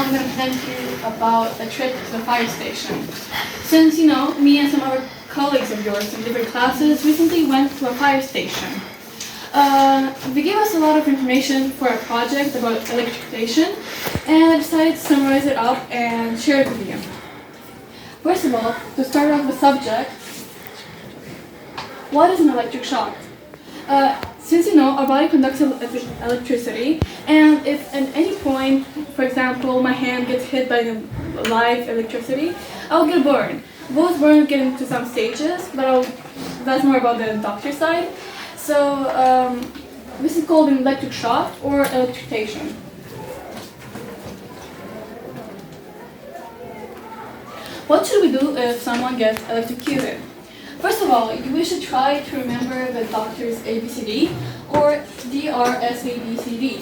I'm going to present to you about a trip to the fire station. Since, me and some other colleagues of yours in different classes recently went to a fire station. They gave us a lot of information for a project about electrification, and I decided to summarize it up and share it with you. First of all, to start off the subject, what is an electric shock? Since our body conducts electricity, and if at any point, for example, my hand gets hit by the live electricity, I'll get a burn. Both burns get into some stages, but that's more about the doctor side. So this is called an electric shock or electrocution. What should we do if someone gets electrocuted? First of all, we should try to remember the doctor's ABCD or DRSABCD.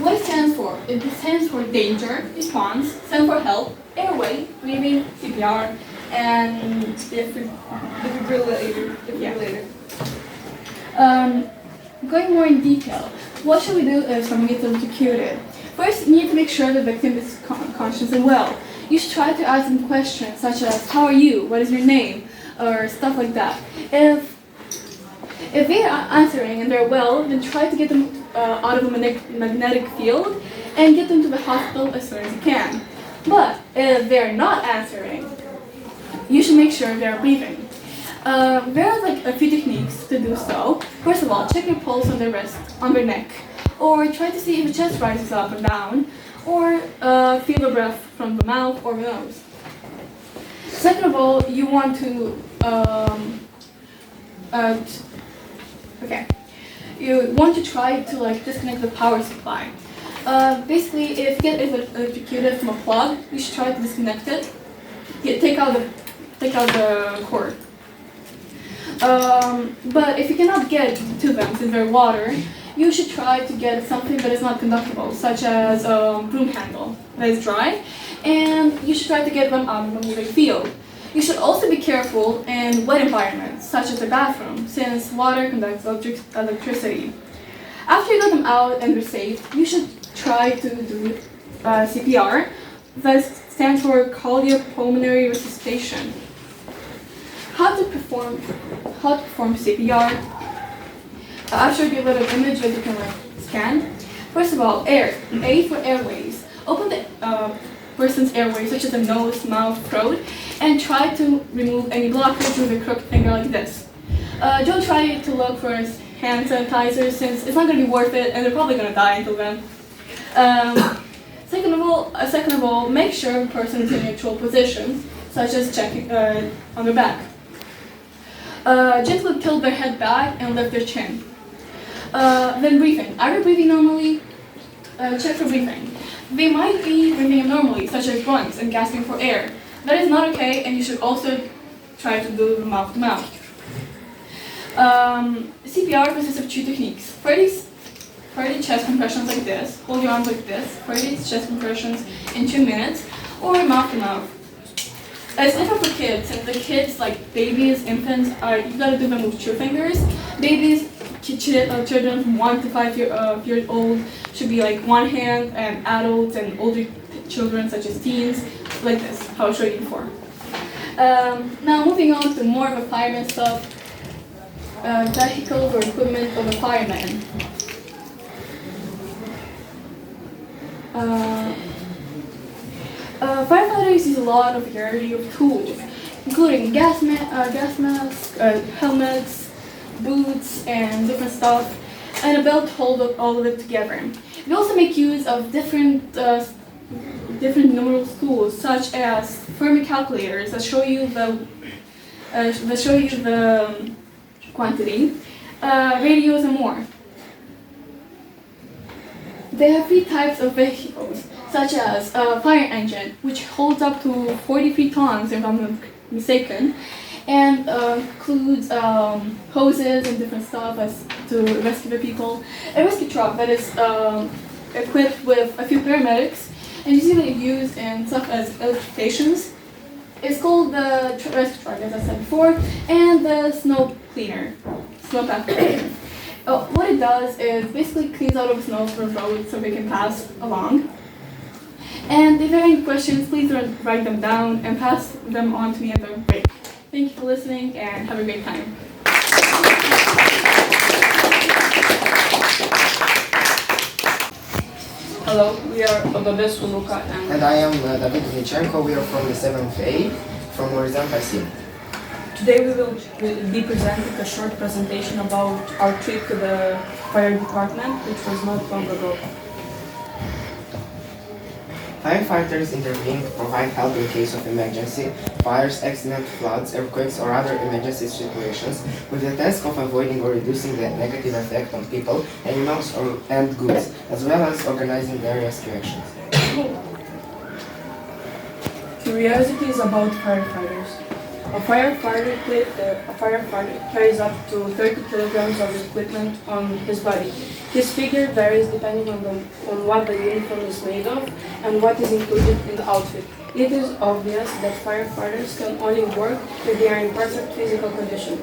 What it stands for? It stands for danger, response, stands for help, airway, breathing, CPR, and defibrillator. Going more in detail, what should we do if someone gets electrocuted? First, you need to make sure the victim is conscious and well. You should try to ask them questions such as, how are you? What is your name? Or stuff like that. If they are answering and they're well, then try to get them out of a magnetic field and get them to the hospital as soon as you can. But if they're not answering, you should make sure they're breathing. There are a few techniques to do so. First of all, check your pulse on their wrist, on their neck, or try to see if the chest rises up and down, or feel the breath from the mouth or the nose. Second of all, you want to try to disconnect the power supply. Basically, if you get electrocuted from a plug, you should try to disconnect it. Take out the cord. But if you cannot get to them since they're water, you should try to get something that is not conductible, such as a broom handle that is dry, and you should try to get them out of the moving field. You should also be careful in wet environments, such as the bathroom, since water conducts electricity. After you get them out and they're safe, you should try to do CPR. That stands for cardiopulmonary resuscitation. How to perform CPR? I'll show you a little image that you can scan. First of all, A for airways. Open the person's airways, such as the nose, mouth, throat, and try to remove any blockage with a crooked finger like this. Don't try to look for hand sanitizer since it's not going to be worth it and they're probably going to die until then. Second of all, make sure the person is in neutral position, such as checking on their back. Gently tilt their head back and lift their chin. Then breathing. Are they breathing normally? Check for breathing. They might be breathing abnormally, such as grunts and gasping for air. That is not okay, and you should also try to do mouth to mouth. CPR consists of two techniques. 30 chest compressions like this, hold your arms like this, 30 chest compressions in 2 minutes, or mouth to mouth. It's different for kids, since the kids, like babies, infants, you gotta do them with 2 fingers. Babies, children from 1 to 5 years old should be like 1 hand, and adults and older children, such as teens, like this, how I showed you before. Now moving on to more of a fireman stuff, vehicles or equipment of a fireman. Firefighters use a lot of variety of tools, including gas masks, helmets, boots, and different stuff, and a belt to hold all of it together. They also make use of different numeral tools, such as Fermi calculators that show you the quantity, radios, and more. They have 3 types of vehicles, such as a fire engine, which holds up to 43 tons, if I'm not mistaken, and includes hoses and different stuff to rescue the people. A rescue truck that is equipped with a few paramedics and is usually used in stuff as electrifications. It's called the rescue truck, as I said before, and the snow path cleaner. What it does is basically cleans out of snow for roads so they can pass along. And if you have any questions, please write them down and pass them on to me at the break. Thank you for listening and have a great time. Hello, we are Odobes Luka And I am David Vnichenko. We are from the 7th A from Orizont, I. Today we will be presenting a short presentation about our trip to the fire department, which was not long ago. Firefighters intervene to provide help in case of emergency, fires, accident, floods, earthquakes, or other emergency situations, with the task of avoiding or reducing the negative effect on people, animals, and goods, as well as organizing their rescue actions. Curiosity is about firefighters. A firefighter carries up to 30 kilograms of equipment on his body. His figure varies depending on what the uniform is made of and what is included in the outfit. It is obvious that firefighters can only work if they are in perfect physical condition.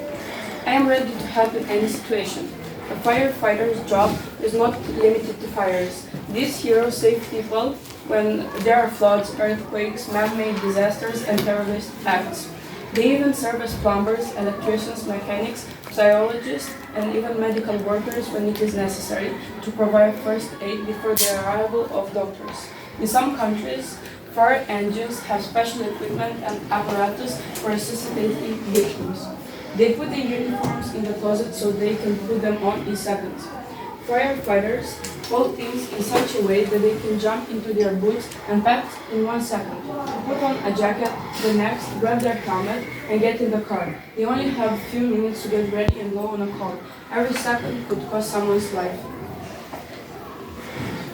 I am ready to help in any situation. A firefighter's job is not limited to fires. These heroes save people when there are floods, earthquakes, man-made disasters, and terrorist acts. They even serve as plumbers, electricians, mechanics, biologists, and even medical workers when it is necessary to provide first aid before the arrival of doctors. In some countries, fire engines have special equipment and apparatus for resuscitating victims. They put the uniforms in the closet so they can put them on in seconds. Firefighters fold things in such a way that they can jump into their boots and pack in 1 second. Put on a jacket, the next, grab their helmet, and get in the car. They only have a few minutes to get ready and go on a call. Every second could cost someone's life.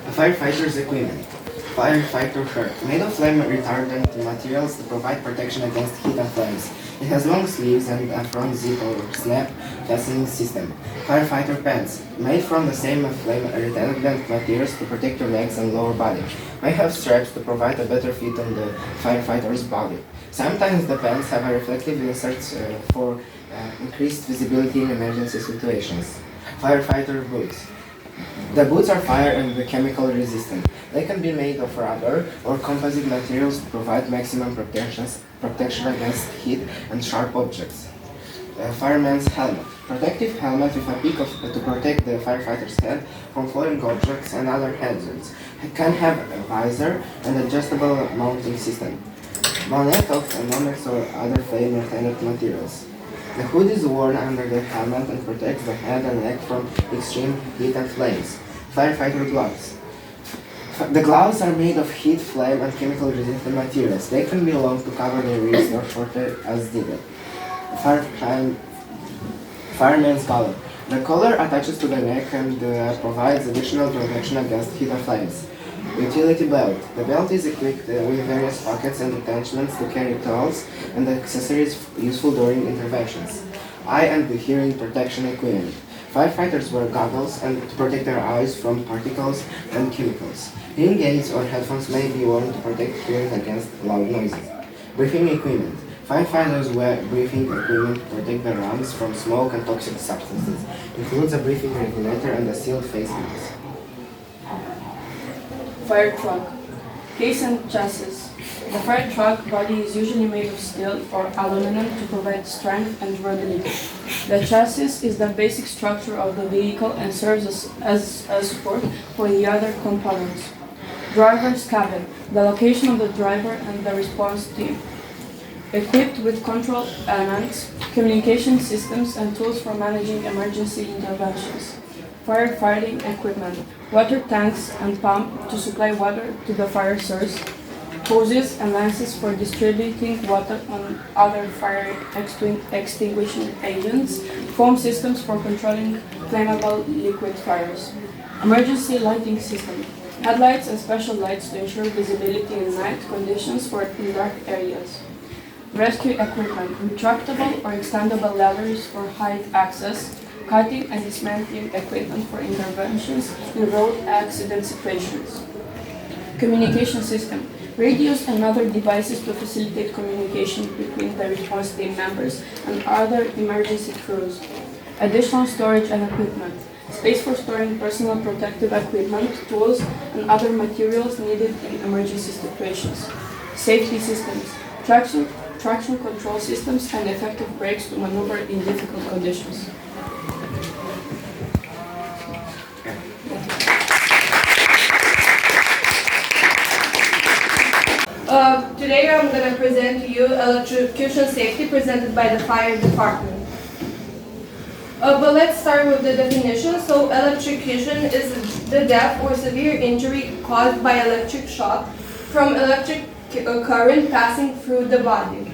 A firefighter's equipment. Firefighter shirt, made of flame retardant materials to provide protection against heat and flames. It has long sleeves and a front zip or snap fastening system. Firefighter pants, made from the same flame retardant materials to protect your legs and lower body. May have straps to provide a better fit on the firefighter's body. Sometimes the pants have a reflective inserts for increased visibility in emergency situations. Firefighter boots. The boots are fire and chemical resistant. They can be made of rubber or composite materials to provide maximum protection against heat and sharp objects. Fireman's helmet. Protective helmet with a peak to protect the firefighter's head from falling objects and other hazards. It can have a visor and adjustable mounting system. Monetals and monex or other flame retardant materials. The hood is worn under the helmet and protects the head and neck from extreme heat and flames. Firefighter gloves. The gloves are made of heat, flame, and chemical-resistant materials. They can be long to cover the wrist or shorter as needed. Fireman's collar. The collar attaches to the neck and provides additional protection against heat and flames. Utility belt. The belt is equipped with various pockets and attachments to carry tools and accessories useful during interventions. Eye and hearing protection equipment. Firefighters wear goggles and to protect their eyes from particles and chemicals. Hearing aids or headphones may be worn to protect hearing against loud noises. Breathing equipment. Firefighters wear breathing equipment to protect their lungs from smoke and toxic substances. Includes a breathing regulator and a sealed face mask. Fire truck. Case and chassis. The fire truck body is usually made of steel or aluminum to provide strength and durability. The chassis is the basic structure of the vehicle and serves as support for the other components. Driver's cabin. The location of the driver and the response team. Equipped with control elements, communication systems, and tools for managing emergency interventions. Firefighting equipment. Water tanks and pump to supply water to the fire source. Hoses and lances for distributing water on other fire extinguishing agents. Foam systems for controlling flammable liquid fires. Emergency lighting system. Headlights and special lights to ensure visibility in night conditions or in dark areas. Rescue equipment. Retractable or extendable ladders for height access. Cutting and dismantling equipment for interventions in road accident situations. Communication system. Radios and other devices to facilitate communication between the response team members and other emergency crews. Additional storage and equipment. space for storing personal protective equipment, tools, and other materials needed in emergency situations, safety systems, traction control systems, and effective brakes to maneuver in difficult conditions. Today I'm going to present to you electrocution safety presented by the fire department. But let's start with the definition. So electrocution is the death or severe injury caused by electric shock from electric current passing through the body.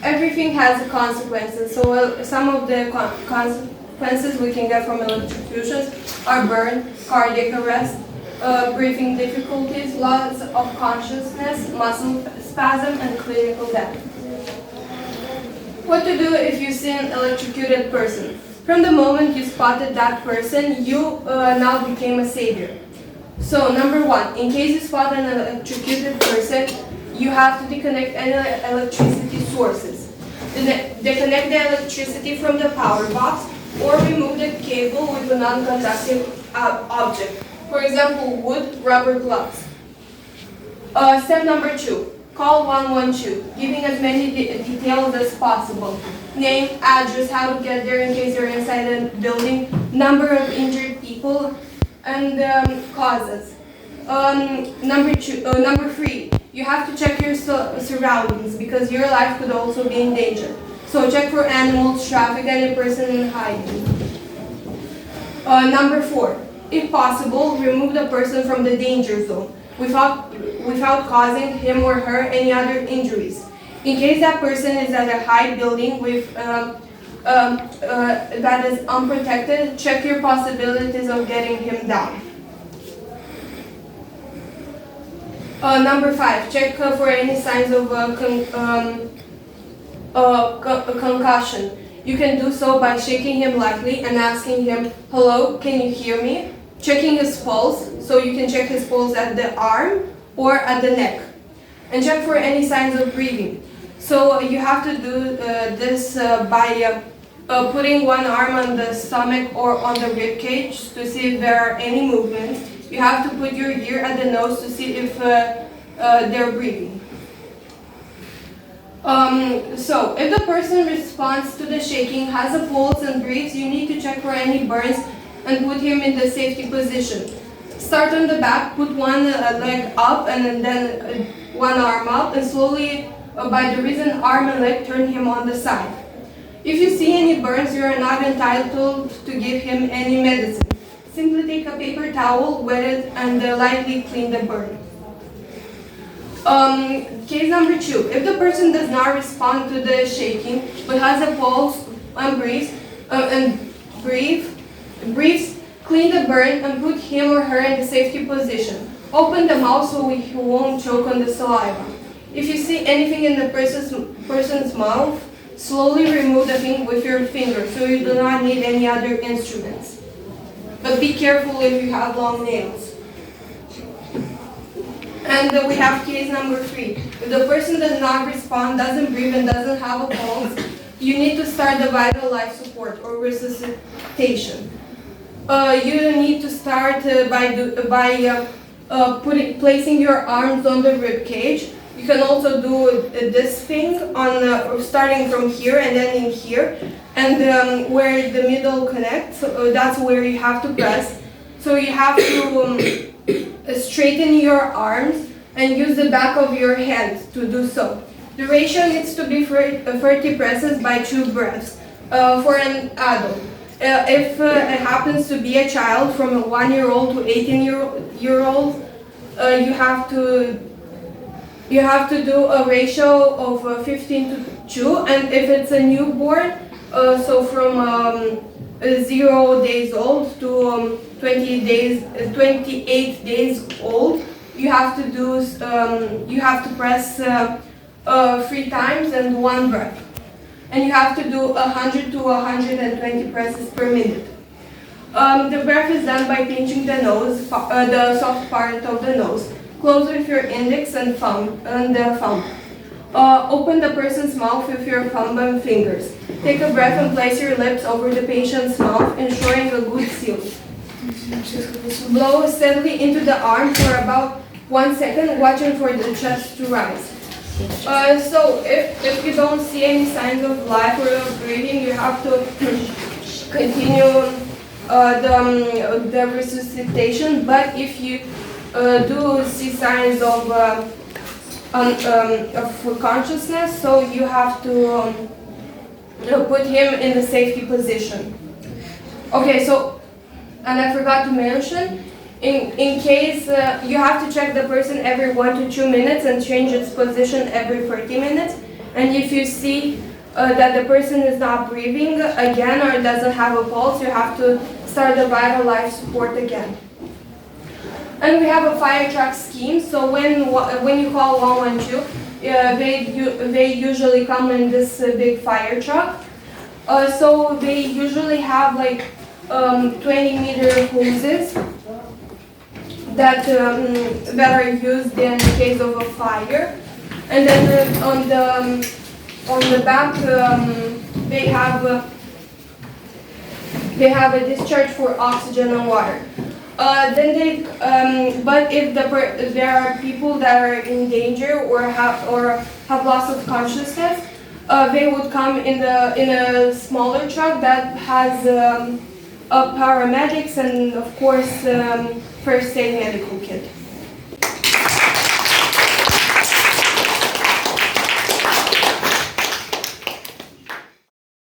Everything has consequences. So some of the consequences we can get from electrocutions are burn, cardiac arrest, breathing difficulties, loss of consciousness, muscle spasm, and clinical death. What to do if you see an electrocuted person? From the moment you spotted that person, you now became a savior. So number one, in case you spot an electrocuted person, you have to disconnect any electricity sources. Disconnect the electricity from the power box or remove the cable with a non-conductive object. For example, wood, rubber gloves. Step number two, call 112, giving as many details as possible. Name, address, how to get there in case you're inside a building, number of injured people, and causes. Number three, you have to check your surroundings because your life could also be in danger. So check for animals, traffic, any person in hiding. Number four, if possible, remove the person from the danger zone without causing him or her any other injuries. In case that person is at a high building with that is unprotected, check your possibilities of getting him down. Number five, check for any signs of concussion. You can do so by shaking him lightly and asking him, "Hello, can you hear me?" Checking his pulse, so you can check his pulse at the arm or at the neck. And check for any signs of breathing. So you have to do this by putting one arm on the stomach or on the rib cage to see if there are any movements. You have to put your ear at the nose to see if they're breathing. So if the person responds to the shaking, has a pulse and breathes, you need to check for any burns and put him in the safety position. Start on the back, put one leg up and then one arm up, and slowly, by the reason arm and leg, turn him on the side. If you see any burns, you are not entitled to give him any medicine. Simply take a paper towel, wet it, and lightly clean the burn. Case number two, if the person does not respond to the shaking but has a pulse and breathes, clean the burn and put him or her in the safety position. Open the mouth so he won't choke on the saliva. If you see anything in the person's mouth, slowly remove the thing with your finger so you do not need any other instruments. But be careful if you have long nails. And we have case number three. If the person does not respond, doesn't breathe, and doesn't have a pulse, you need to start the vital life support or resuscitation. You need to start by placing your arms on the rib cage. You can also do this thing on starting from here and then in here, and where the middle connects. That's where you have to press. So you have to straighten your arms and use the back of your hands to do so. The ratio needs to be 30 presses by 2 breaths for an adult. If it happens to be a child from a 1-year-old to 18-year-old, you have to do a ratio of 15 to 2, and if it's a newborn, so from 0 days old to 28 days old, you have to press 3 times and 1 breath. And you have to do 100 to 120 presses per minute. The breath is done by pinching the nose, the soft part of the nose. Close with your index and thumb. Open the person's mouth with your thumb and fingers. Take a breath and place your lips over the patient's mouth, ensuring a good seal. Blow steadily into the arm for about 1 second, watching for the chest to rise. So if you don't see any signs of life or of breathing, you have to continue the resuscitation. But if you do see signs of consciousness, so you have to put him in the safety position. Okay, so, and I forgot to mention, in case you have to check the person every 1 to 2 minutes and change its position every 30 minutes. And if you see that the person is not breathing again or doesn't have a pulse, you have to start the vital life support again. And we have a fire truck scheme. So when you call 112, they usually come in this big fire truck. So they usually have like 20-meter hoses that are used in case of a fire. And then on the back they have a discharge for oxygen and water. But if there are people that are in danger or have loss of consciousness, they would come in a smaller truck that has paramedics and of course first aid medical kit.